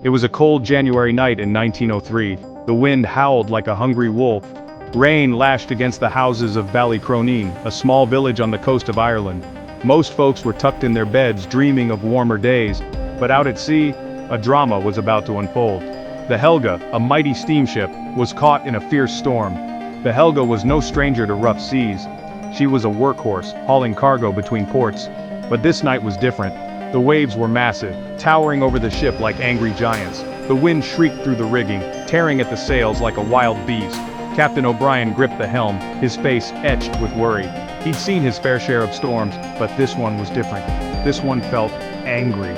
It was a cold January night in 1903. The wind howled like a hungry wolf. Rain lashed against the houses of Ballycroneen, a small village on the coast of Ireland. Most folks were tucked in their beds dreaming of warmer days, but out at sea, a drama was about to unfold. The Helga, a mighty steamship, was caught in a fierce storm. The Helga was no stranger to rough seas. She was a workhorse, hauling cargo between ports. But this night was different. The waves were massive, towering over the ship like angry giants. The wind shrieked through the rigging, tearing at the sails like a wild beast. Captain O'Brien gripped the helm, his face etched with worry. He'd seen his fair share of storms, but this one was different. This one felt angry.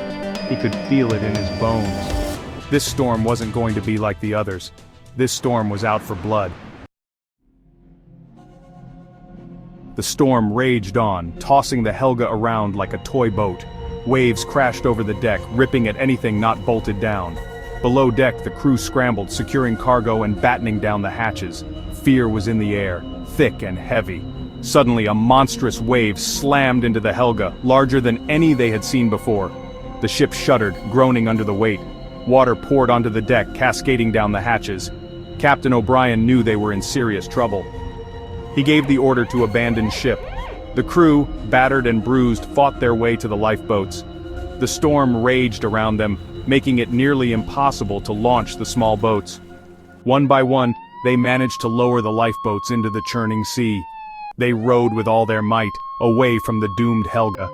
He could feel it in his bones. This storm wasn't going to be like the others. This storm was out for blood. The storm raged on, tossing the Helga around like a toy boat. Waves crashed over the deck, ripping at anything not bolted down. Below deck, the crew scrambled, securing cargo and battening down the hatches. Fear was in the air, thick and heavy. Suddenly, a monstrous wave slammed into the Helga, larger than any they had seen before. The ship shuddered, groaning under the weight. Water poured onto the deck, cascading down the hatches. Captain O'Brien knew they were in serious trouble. He gave the order to abandon ship. The crew, battered and bruised, fought their way to the lifeboats. The storm raged around them, making it nearly impossible to launch the small boats. One by one, they managed to lower the lifeboats into the churning sea. They rowed with all their might, away from the doomed Helga.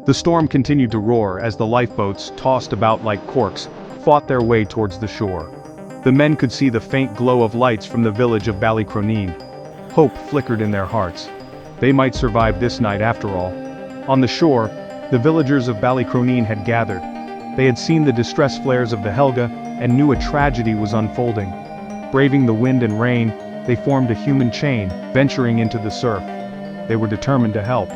The storm continued to roar as the lifeboats, tossed about like corks, fought their way towards the shore. The men could see the faint glow of lights from the village of Ballycroneen. Hope flickered in their hearts. They might survive this night after all. On the shore, the villagers of Ballycroneen had gathered. They had seen the distress flares of the Helga and knew a tragedy was unfolding. Braving the wind and rain, they formed a human chain, venturing into the surf. They were determined to help.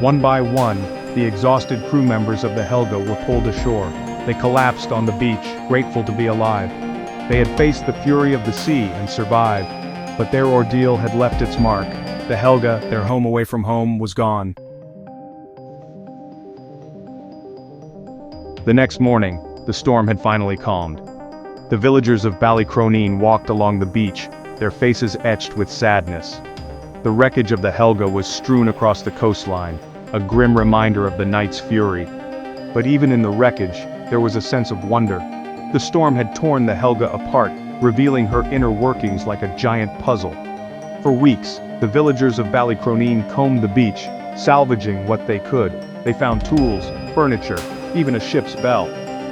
One by one, the exhausted crew members of the Helga were pulled ashore. They collapsed on the beach, grateful to be alive. They had faced the fury of the sea and survived, but their ordeal had left its mark. The Helga, their home away from home, was gone. The next morning, the storm had finally calmed. The villagers of Ballycroneen walked along the beach, their faces etched with sadness. The wreckage of the Helga was strewn across the coastline, a grim reminder of the night's fury. But even in the wreckage, there was a sense of wonder. The storm had torn the Helga apart, revealing her inner workings like a giant puzzle. For weeks, the villagers of Ballycroneen combed the beach, salvaging what they could. They found tools, furniture, even a ship's bell.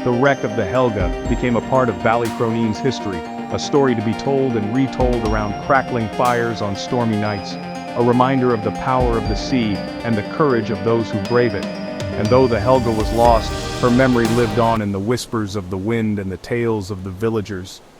The wreck of the Helga became a part of Ballycroneen's history, a story to be told and retold around crackling fires on stormy nights, a reminder of the power of the sea and the courage of those who brave it. And though the Helga was lost, her memory lived on in the whispers of the wind and the tales of the villagers.